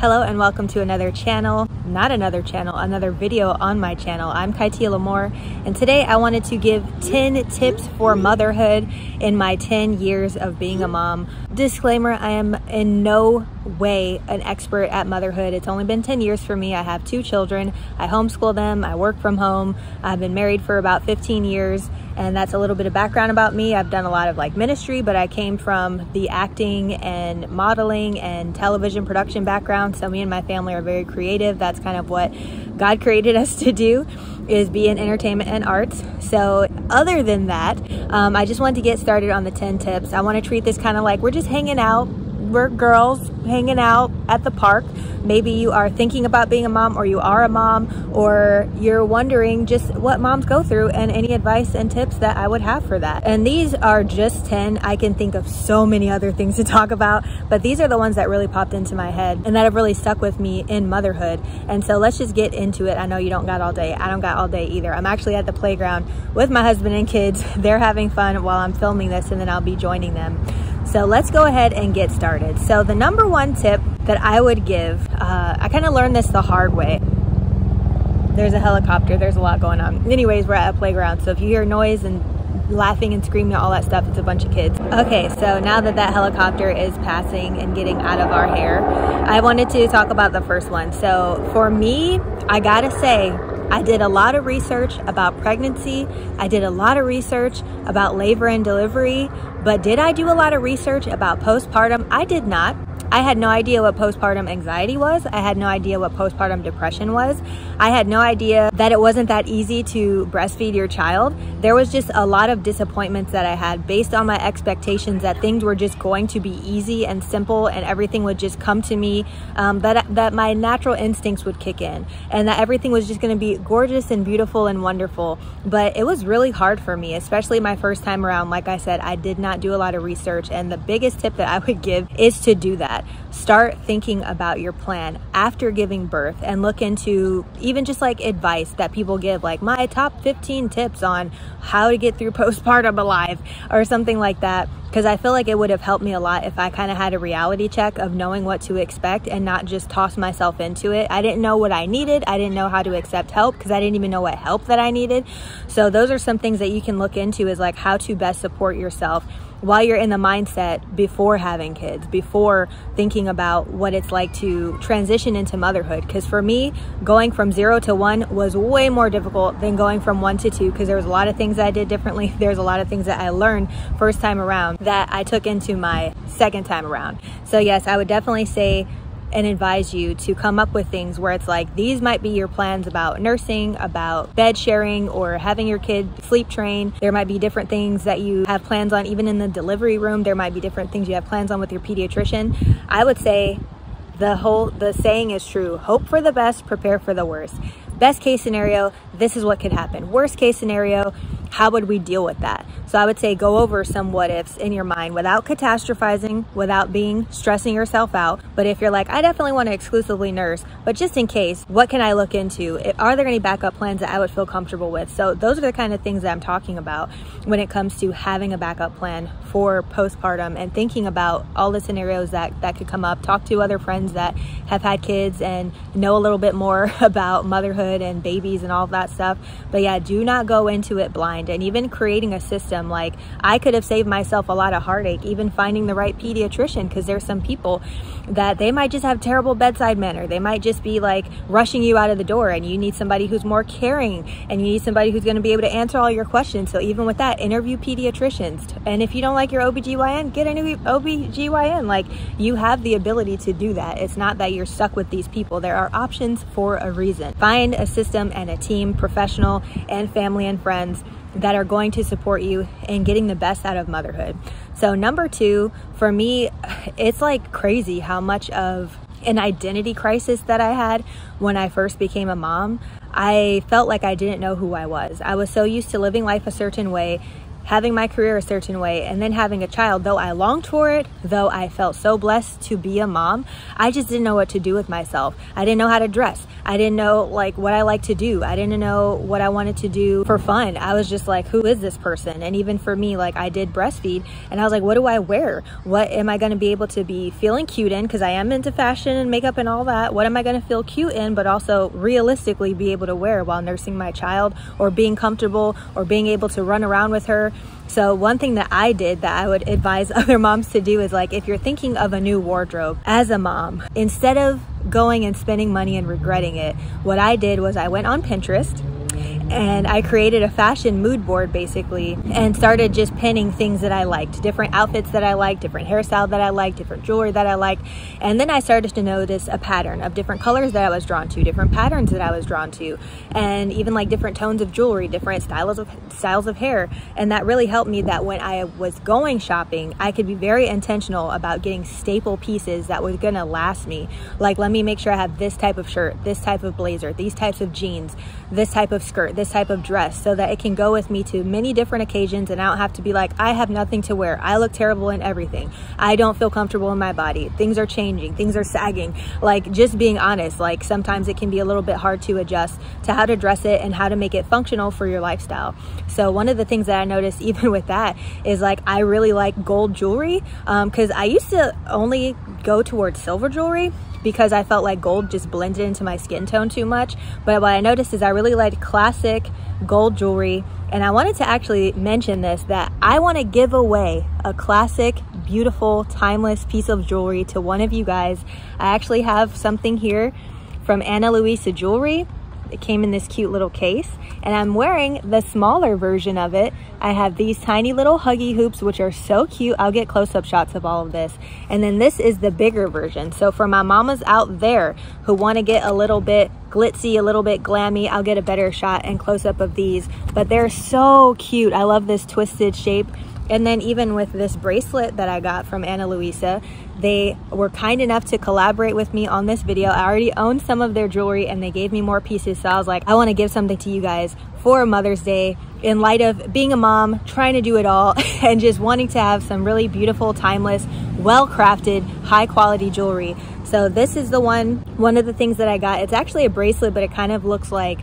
Hello and welcome to another video on my channel. I'm Kytia L'amour, and today I wanted to give 10 tips for motherhood in my 10 years of being a mom. Disclaimer, I am in no way an expert at motherhood. It's only been 10 years for me. I have 2 children. I homeschool them. I work from home. I've been married for about 15 years. And that's a little bit of background about me. I've done a lot of ministry, but I came from the acting and modeling and television production background. So me and my family are very creative. That's kind of what God created us to do, is be in entertainment and arts. So other than that, I just wanted to get started on the 10 tips. I want to treat this kind of like we're just hanging out. We're girls hanging out at the park. Maybe you are thinking about being a mom, or you are a mom, or you're wondering just what moms go through and any advice and tips that I would have for that. And these are just 10. I can think of so many other things to talk about, but these are the ones that really popped into my head and that have really stuck with me in motherhood. And so let's just get into it. I know you don't got all day. I don't got all day either. I'm actually at the playground with my husband and kids. They're having fun while I'm filming this, and then I'll be joining them. So let's go ahead and get started. So the number one tip that I would give, I kind of learned this the hard way. There's a helicopter, there's a lot going on. Anyways, we're at a playground, so if you hear noise and laughing and screaming, all that stuff, it's a bunch of kids. Okay, so now that that helicopter is passing and getting out of our hair, I wanted to talk about the first one. So for me, I gotta say, I did a lot of research about pregnancy. I did a lot of research about labor and delivery, but did I do a lot of research about postpartum? I did not. I had no idea what postpartum anxiety was. I had no idea what postpartum depression was. I had no idea that it wasn't that easy to breastfeed your child. There was just a lot of disappointments that I had based on my expectations that things were just going to be easy and simple and everything would just come to me, that my natural instincts would kick in and that everything was just going to be gorgeous and beautiful and wonderful. But it was really hard for me, especially my first time around. Like I said, I did not do a lot of research, and the biggest tip that I would give is to do that. Start thinking about your plan after giving birth and look into even just advice that people give, like my top 15 tips on how to get through postpartum alive or something like that. Because I feel like it would have helped me a lot if I kind of had a reality check of knowing what to expect and not just toss myself into it. I didn't know what I needed. I didn't know how to accept help because I didn't even know what help that I needed. So those are some things that you can look into, is like how to best support yourself while you're in the mindset before having kids, before thinking about what it's like to transition into motherhood. Because for me, going from 0 to 1 was way more difficult than going from 1 to 2, because there was a lot of things that I did differently. There's a lot of things that I learned first time around that I took into my second time around. So yes, I would definitely say and advise you to come up with things where it's like, these might be your plans about nursing, about bed sharing, or having your kid sleep train. There might be different things that you have plans on even in the delivery room. There might be different things you have plans on with your pediatrician. I would say the saying is true: hope for the best, prepare for the worst. Best case scenario, this is what could happen. Worst case scenario, how would we deal with that? So I would say go over some what ifs in your mind without catastrophizing, without stressing yourself out. But if you're like, I definitely want to exclusively nurse, but just in case, what can I look into? Are there any backup plans that I would feel comfortable with? So those are the kind of things that I'm talking about when it comes to having a backup plan for postpartum and thinking about all the scenarios that could come up. Talk to other friends that have had kids and know a little bit more about motherhood and babies and all of that stuff. But yeah, do not go into it blind. And even creating a system, like I could have saved myself a lot of heartache even finding the right pediatrician, because there's some people that they might just have terrible bedside manner. They might just be rushing you out of the door, and you need somebody who's more caring, and you need somebody who's going to be able to answer all your questions. So even with that, interview pediatricians. And if you don't like your OBGYN, get a new OBGYN. You have the ability to do that. It's not that you're stuck with these people. There are options for a reason. Find a system and a team, professional and family and friends, that are going to support you in getting the best out of motherhood. So number 2, for me, it's crazy how much of an identity crisis that I had when I first became a mom. I felt like I didn't know who I was. I was so used to living life a certain way, having my career a certain way, and then having a child. Though I longed for it, though I felt so blessed to be a mom, I just didn't know what to do with myself. I didn't know how to dress. I didn't know like what I like to do. I didn't know what I wanted to do for fun. I was just like, who is this person? And even for me, like I did breastfeed and I was like, what do I wear? What am I going to be able to be feeling cute in? Because I am into fashion and makeup and all that. What am I going to feel cute in, but also realistically be able to wear while nursing my child, or being comfortable, or being able to run around with her? So one thing that I did that I would advise other moms to do is, like, if you're thinking of a new wardrobe as a mom, instead of going and spending money and regretting it, what I did was I went on Pinterest and I created a fashion mood board basically, and started just pinning things that I liked, different outfits that I liked, different hairstyle that I liked, different jewelry that I liked. And then I started to notice a pattern of different colors that I was drawn to, different patterns that I was drawn to, and even like different tones of jewelry, different styles of hair. And that really helped me that when I was going shopping, I could be very intentional about getting staple pieces that were gonna last me. Like, let me make sure I have this type of shirt, this type of blazer, these types of jeans, this type of skirt, this type of dress, so that it can go with me to many different occasions and I don't have to be like, I have nothing to wear, I look terrible in everything, I don't feel comfortable in my body, things are changing, things are sagging. Like, just being honest, like sometimes it can be a little bit hard to adjust to how to dress it and how to make it functional for your lifestyle. So one of the things that I noticed even with that is, like, I really like gold jewelry, because I used to only go towards silver jewelry because I felt like gold just blended into my skin tone too much. But what I noticed is I really like classic gold jewelry. And I wanted to actually mention this, that I want to give away a classic, beautiful, timeless piece of jewelry to one of you guys. I actually have something here from Luisa jewelry. It came in this cute little case, and I'm wearing the smaller version of it. I have these tiny little huggy hoops, which are so cute. I'll get close-up shots of all of this. And then this is the bigger version. So for my mamas out there who want to get a little bit glitzy, a little bit glammy, I'll get a better shot and close-up of these. But they're so cute. I love this twisted shape. And then even with this bracelet that I got from Luisa, they were kind enough to collaborate with me on this video. I already owned some of their jewelry and they gave me more pieces. So I was like, I want to give something to you guys for Mother's Day in light of being a mom, trying to do it all, and just wanting to have some really beautiful, timeless, well-crafted, high-quality jewelry. So this is the one of the things that I got. It's actually a bracelet, but it kind of looks like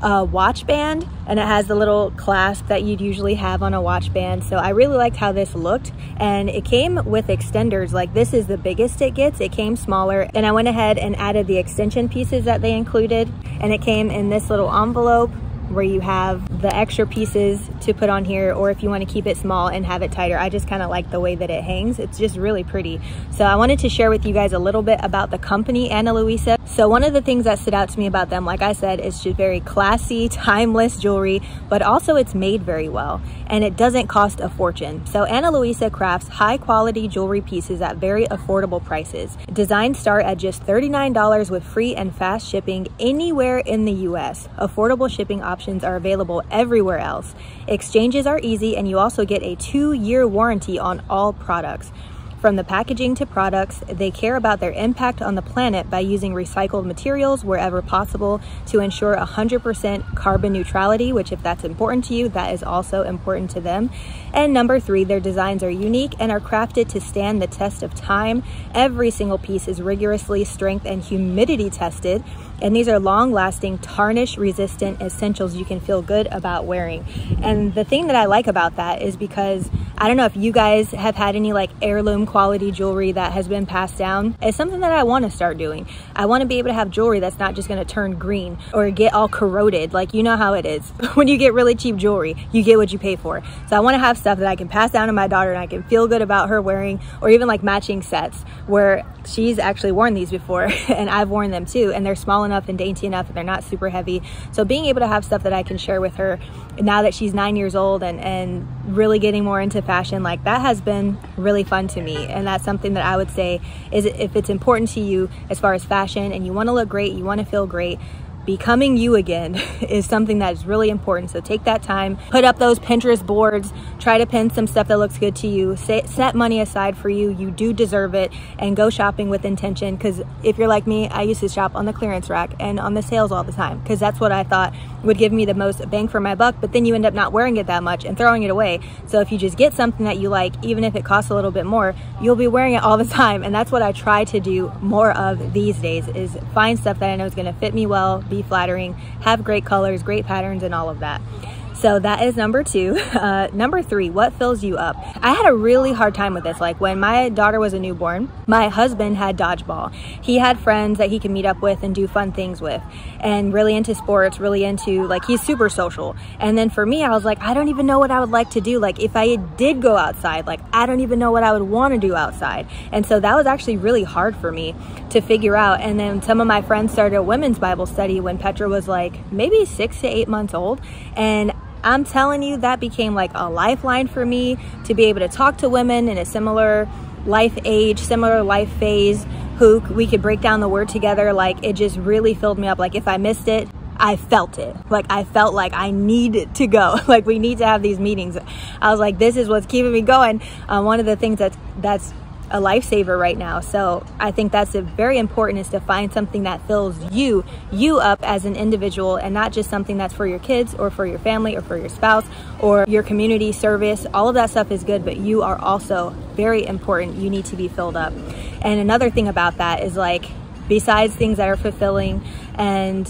a watch band, and it has the little clasp that you'd usually have on a watch band. So I really liked how this looked, and it came with extenders. Like, this is the biggest it gets. It came smaller, and I went ahead and added the extension pieces that they included, and it came in this little envelope where you have the extra pieces to put on here, or if you want to keep it small and have it tighter. I just kind of like the way that it hangs. It's just really pretty. So I wanted to share with you guys a little bit about the company Luisa. So one of the things that stood out to me about them, like I said, is just very classy, timeless jewelry, but also it's made very well and it doesn't cost a fortune. So Luisa crafts high quality jewelry pieces at very affordable prices. Designs start at just $39 with free and fast shipping anywhere in the US. Affordable shipping options are available everywhere else. Exchanges are easy, and you also get a 2-year warranty on all products. From the packaging to products, they care about their impact on the planet by using recycled materials wherever possible to ensure 100% carbon neutrality, which, if that's important to you, that is also important to them. And number 3, their designs are unique and are crafted to stand the test of time. Every single piece is rigorously strength and humidity tested, and these are long-lasting, tarnish-resistant essentials you can feel good about wearing. And the thing that I like about that is because I don't know if you guys have had any like heirloom quality jewelry that has been passed down. It's something that I want to start doing. I want to be able to have jewelry that's not just going to turn green or get all corroded. Like, you know how it is. When you get really cheap jewelry, you get what you pay for. So I want to have stuff that I can pass down to my daughter and I can feel good about her wearing, or even like matching sets where she's actually worn these before and I've worn them too, and they're small enough and dainty enough and they're not super heavy. So being able to have stuff that I can share with her now that she's 9 years old and really getting more into fashion, like, that has been really fun to me. And that's something that I would say is, if it's important to you as far as fashion and you want to look great, you want to feel great, becoming you again is something that is really important. So take that time, put up those Pinterest boards, try to pin some stuff that looks good to you, set money aside for you. You do deserve it, and go shopping with intention. Because if you're like me, I used to shop on the clearance rack and on the sales all the time, because that's what I thought would give me the most bang for my buck. But then you end up not wearing it that much and throwing it away. So if you just get something that you like, even if it costs a little bit more, you'll be wearing it all the time. And that's what I try to do more of these days, is find stuff that I know is going to fit me well, be flattering, have great colors, great patterns, and all of that. So that is number 2. Number 3, what fills you up? I had a really hard time with this. Like when my daughter was a newborn, my husband had dodgeball. He had friends that he could meet up with and do fun things with, and really into sports, really into, like, he's super social. And then for me, I was like, I don't even know what I would like to do. Like if I did go outside, like I don't even know what I would want to do outside. And so that was actually really hard for me to figure out. And then some of my friends started a women's Bible study when Petra was like maybe 6 to 8 months old. And I'm telling you, that became like a lifeline for me to be able to talk to women in a similar life age, similar life phase, who we could break down the word together. Like it just really filled me up. Like if I missed it, I felt it. Like I felt like I needed to go. Like we need to have these meetings. I was like, this is what's keeping me going. One of the things that's a lifesaver right now. So I think that's very important, is to find something that fills you up as an individual, and not just something that's for your kids or for your family or for your spouse or your community service. All of that stuff is good, but you are also very important. You need to be filled up. And another thing about that is, like, besides things that are fulfilling and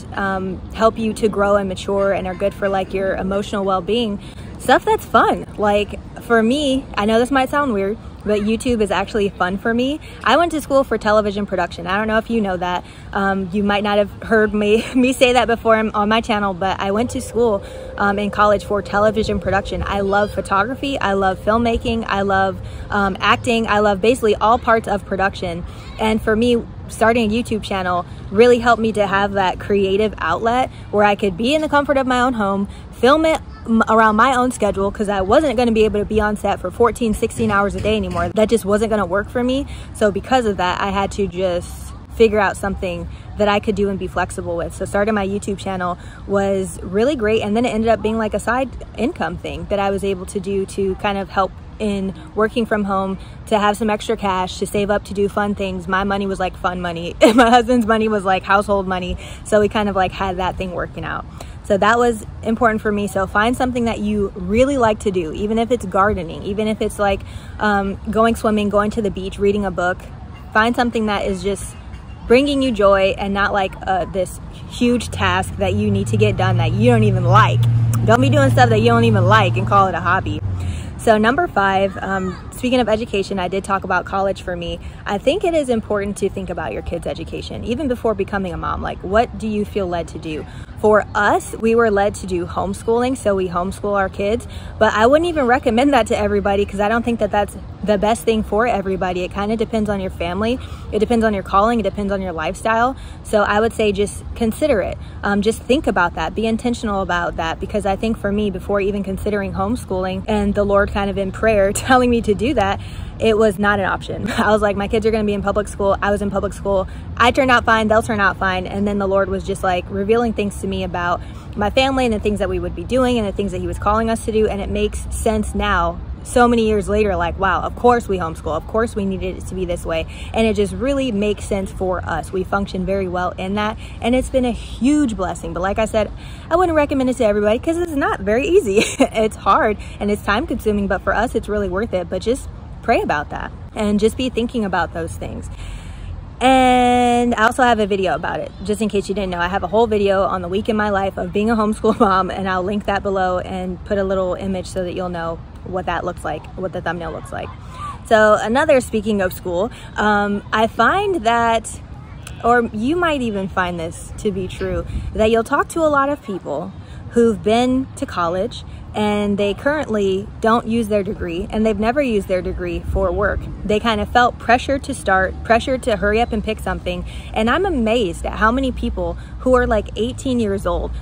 help you to grow and mature and are good for like your emotional well-being, stuff that's fun. Like for me, I know this might sound weird, but YouTube is actually fun for me. I went to school for television production. I don't know if you know that. You might not have heard me say that before on my channel, but I went to school in college for television production. I love photography. I love filmmaking. I love acting. I love basically all parts of production. And for me, starting a YouTube channel really helped me to have that creative outlet where I could be in the comfort of my own home, film it around my own schedule, because I wasn't going to be able to be on set for 14, 16 hours a day anymore. That just wasn't going to work for me. So because of that, I had to just figure out something that I could do and be flexible with. So starting my YouTube channel was really great. And then it ended up being like a side income thing that I was able to do to kind of help in working from home, to have some extra cash to save up to do fun things. My money was like fun money. My husband's money was like household money. So we kind of like had that thing working out. So that was important for me. So find something that you really like to do, even if it's gardening, even if it's like going swimming, going to the beach, reading a book. Find something that is just bringing you joy and not like this huge task that you need to get done that you don't even like. Don't be doing stuff that you don't even like and call it a hobby. So number 5, speaking of education, I did talk about college for me. I think it is important to think about your kids' education, even before becoming a mom. Like, what do you feel led to do? For us, we were led to do homeschooling, so we homeschool our kids. But I wouldn't even recommend that to everybody, because I don't think that that's the best thing for everybody. It kind of depends on your family. It depends on your calling. It depends on your lifestyle. So I would say just consider it. Just think about that. Be intentional about that, because I think for me, before even considering homeschooling and the Lord kind of in prayer telling me to do that, it was not an option. I was like, my kids are going to be in public school. I was in public school. I turned out fine. They'll turn out fine. And then the Lord was just like revealing things to me about my family and the things that we would be doing and the things that he was calling us to do. And it makes sense now, so many years later, like, wow, of course we homeschool. Of course we needed it to be this way. And it just really makes sense for us. We function very well in that. And it's been a huge blessing. But like I said, I wouldn't recommend it to everybody, because it's not very easy. It's hard and it's time consuming, but for us, it's really worth it. But just pray about that and just be thinking about those things. And I also have a video about it, just in case you didn't know. I have a whole video on the week in my life of being a homeschool mom, and I'll link that below and put a little image so that you'll know what that looks like, what the thumbnail looks like. So another, speaking of school, I find that, or you might even find this to be true, that you'll talk to a lot of people who've been to college and they currently don't use their degree, and they've never used their degree for work. They kind of felt pressure to start, pressure to hurry up and pick something. And I'm amazed at how many people who are like 18 years old,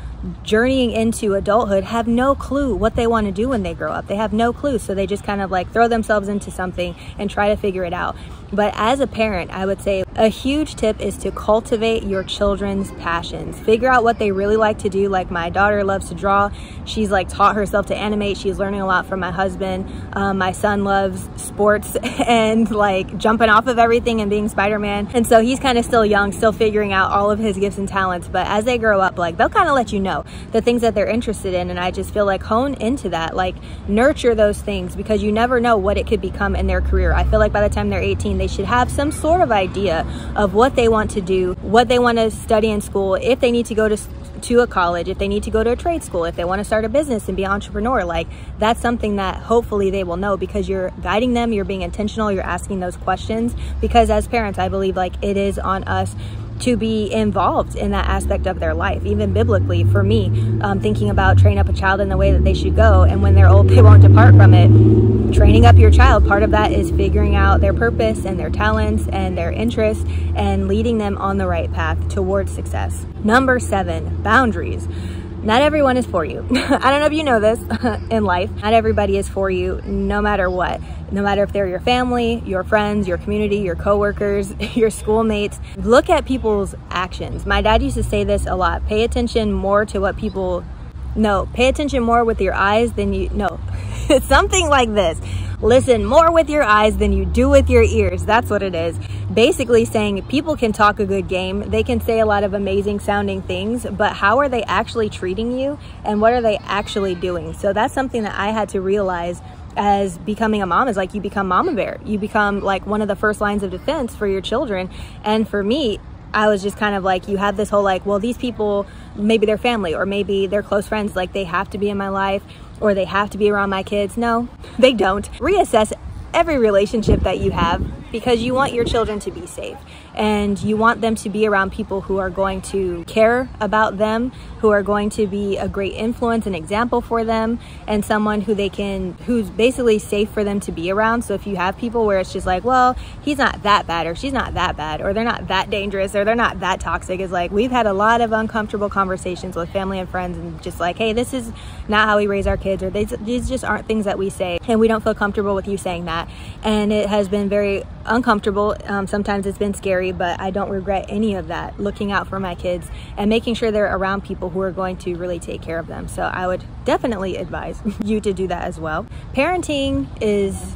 journeying into adulthood, have no clue what they want to do when they grow up. They have no clue. So they just kind of like throw themselves into something and try to figure it out. But as a parent, I would say a huge tip is to cultivate your children's passions. Figure out what they really like to do. Like my daughter loves to draw. She's like taught herself to animate. She's learning a lot from my husband. My son loves sports and like jumping off of everything and being Spider-Man. And so he's kind of still young, still figuring out all of his gifts and talents. But as they grow up, like they'll kind of let you know the things that they're interested in. And I just feel like hone into that, like nurture those things, because you never know what it could become in their career. I feel like by the time they're 18, they should have some sort of idea of what they want to do, what they want to study in school, if they need to go to a college, if they need to go to a trade school, if they want to start a business and be an entrepreneur. Like that's something that hopefully they will know, because you're guiding them, you're being intentional, you're asking those questions. Because as parents, I believe like it is on us to be involved in that aspect of their life. Even biblically, for me, thinking about train up a child in the way that they should go, and when they're old they won't depart from it. Training up your child, part of that is figuring out their purpose and their talents and their interests and leading them on the right path towards success. Number 7, boundaries. Not everyone is for you. I don't know if you know this in life. Not everybody is for you, no matter what. No matter if they're your family, your friends, your community, your coworkers, your schoolmates. Look at people's actions. My dad used to say this a lot. Pay attention more to what people... No, pay attention more with your eyes than you... No, it's something like this. Listen more with your eyes than you do with your ears. That's what it is. Basically saying people can talk a good game. They can say a lot of amazing sounding things, but how are they actually treating you and what are they actually doing? So that's something that I had to realize as becoming a mom, is like you become mama bear. You become like one of the first lines of defense for your children. And for me, I was just kind of like, you have this whole like, well, these people, maybe they're family or maybe they're close friends, like they have to be in my life or they have to be around my kids. No, they don't. Reassess every relationship that you have, because you want your children to be safe and you want them to be around people who are going to care about them, who are going to be a great influence and example for them, and someone who's basically safe for them to be around. So if you have people where it's just like, well, he's not that bad or she's not that bad or they're not that dangerous or they're not that toxic, it's like we've had a lot of uncomfortable conversations with family and friends and just like, hey, this is not how we raise our kids, or these just aren't things that we say and we don't feel comfortable with you saying that. And it has been very uncomfortable. Sometimes it's been scary, but I don't regret any of that. Looking out for my kids and making sure they're around people who are going to really take care of them. So I would definitely advise you to do that as well. Parenting is...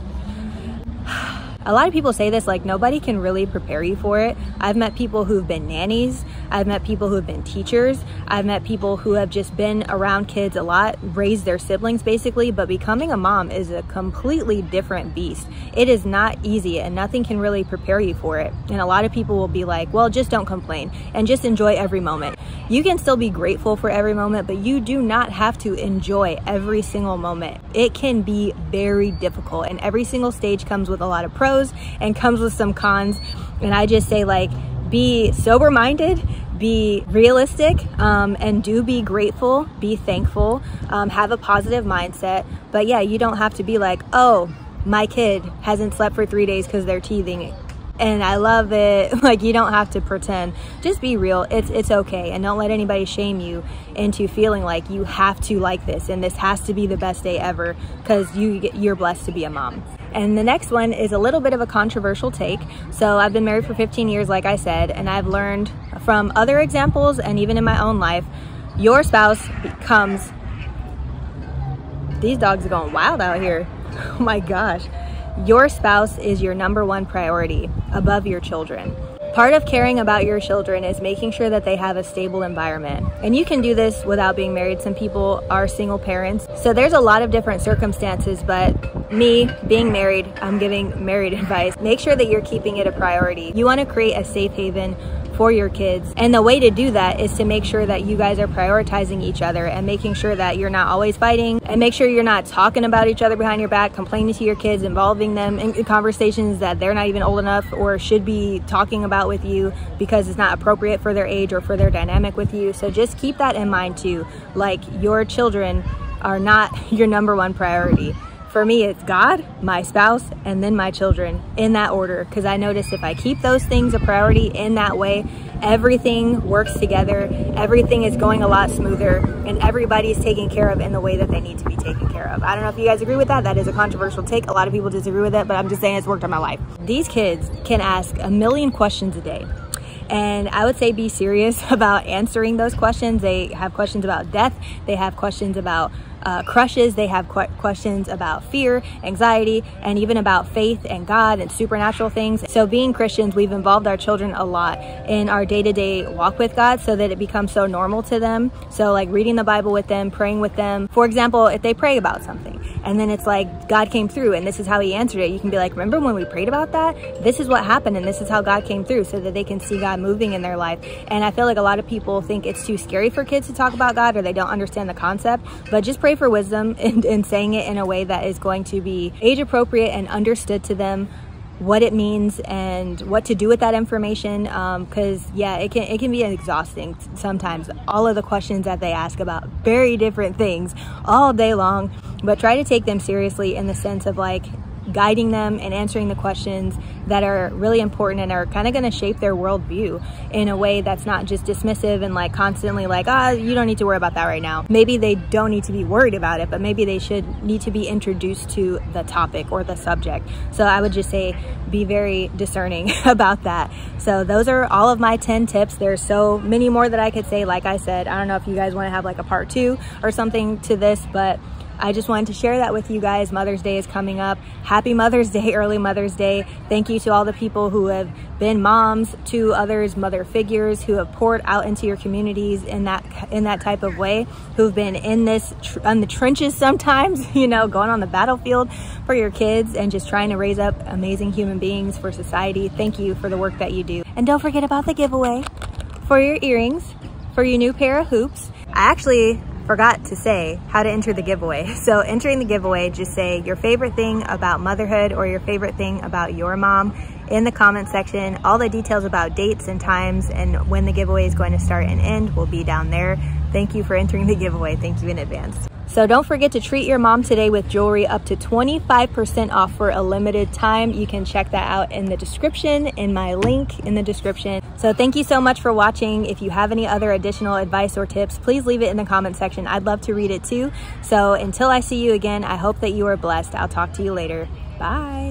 A lot of people say this, like nobody can really prepare you for it. I've met people who've been nannies. I've met people who've been teachers. I've met people who have just been around kids a lot, raised their siblings basically, but becoming a mom is a completely different beast. It is not easy and nothing can really prepare you for it. And a lot of people will be like, well, just don't complain and just enjoy every moment. You can still be grateful for every moment, but you do not have to enjoy every single moment. It can be very difficult, and every single stage comes with a lot of pros and comes with some cons. And I just say, like, be sober-minded, be realistic, and do be grateful, be thankful, have a positive mindset. But yeah, you don't have to be like, oh, my kid hasn't slept for 3 days because they're teething and I love it. Like, you don't have to pretend. Just be real. It's okay. And don't let anybody shame you into feeling like you have to like this and this has to be the best day ever because you're blessed to be a mom. And the next one is a little bit of a controversial take. So I've been married for 15 years, like I said, and I've learned from other examples and even in my own life, your spouse becomes... These dogs are going wild out here. Oh my gosh. Your spouse is your #1 priority above your children. Part of caring about your children is making sure that they have a stable environment. And you can do this without being married. Some people are single parents. So there's a lot of different circumstances, but me being married, I'm giving married advice. Make sure that you're keeping it a priority. You want to create a safe haven for your kids. And the way to do that is to make sure that you guys are prioritizing each other and making sure that you're not always fighting, and make sure you're not talking about each other behind your back, complaining to your kids, involving them in conversations that they're not even old enough or should be talking about with you because it's not appropriate for their age or for their dynamic with you. So just keep that in mind too. Like, your children are not your #1 priority. for me, it's God, my spouse, and then my children, in that order. Because I noticed if I keep those things a priority in that way, everything works together, everything is going a lot smoother, and everybody's taken care of in the way that they need to be taken care of. I don't know if you guys agree with that. That is a controversial take. A lot of people disagree with it, but I'm just saying it's worked on my life. These kids can ask a million questions a day. And I would say be serious about answering those questions. They have questions about death. They have questions about crushes. They have questions about fear, anxiety, and even about faith and God and supernatural things. So being Christians, we've involved our children a lot in our day-to-day walk with God so that it becomes so normal to them. So like reading the Bible with them, praying with them. For example, if they pray about something and then it's like God came through and this is how he answered it, you can be like, remember when we prayed about that? This is what happened and this is how God came through, so that they can see God moving in their life. And I feel like a lot of people think it's too scary for kids to talk about God, or they don't understand the concept, but just pray for wisdom in saying it in a way that is going to be age appropriate and understood to them, what it means and what to do with that information. Because yeah, it can be exhausting sometimes, all of the questions that they ask about very different things all day long. But try to take them seriously in the sense of like guiding them and answering the questions that are really important and are kind of going to shape their worldview in a way that's not just dismissive and like constantly like, you don't need to worry about that right now. Maybe they don't need to be worried about it, but maybe they need to be introduced to the topic or the subject. So I would just say be very discerning about that. So those are all of my 10 tips. There's so many more that I could say. Like I said, I don't know if you guys want to have like a part 2 or something to this, but I just wanted to share that with you guys. Mother's Day is coming up. Happy Mother's Day, early Mother's Day. Thank you to all the people who have been moms, to others, mother figures who have poured out into your communities in that type of way, who've been in the trenches sometimes, you know, going on the battlefield for your kids and just trying to raise up amazing human beings for society. Thank you for the work that you do. And don't forget about the giveaway for your earrings, for your new pair of hoops. I actually forgot to say how to enter the giveaway. So entering the giveaway, just say your favorite thing about motherhood or your favorite thing about your mom in the comment section. All the details about dates and times and when the giveaway is going to start and end will be down there. Thank you for entering the giveaway. Thank you in advance. So don't forget to treat your mom today with jewelry up to 25% off for a limited time. You can check that out in the description, in my link in the description. So thank you so much for watching. If you have any other additional advice or tips, please leave it in the comment section. I'd love to read it too. So until I see you again, I hope that you are blessed. I'll talk to you later. Bye.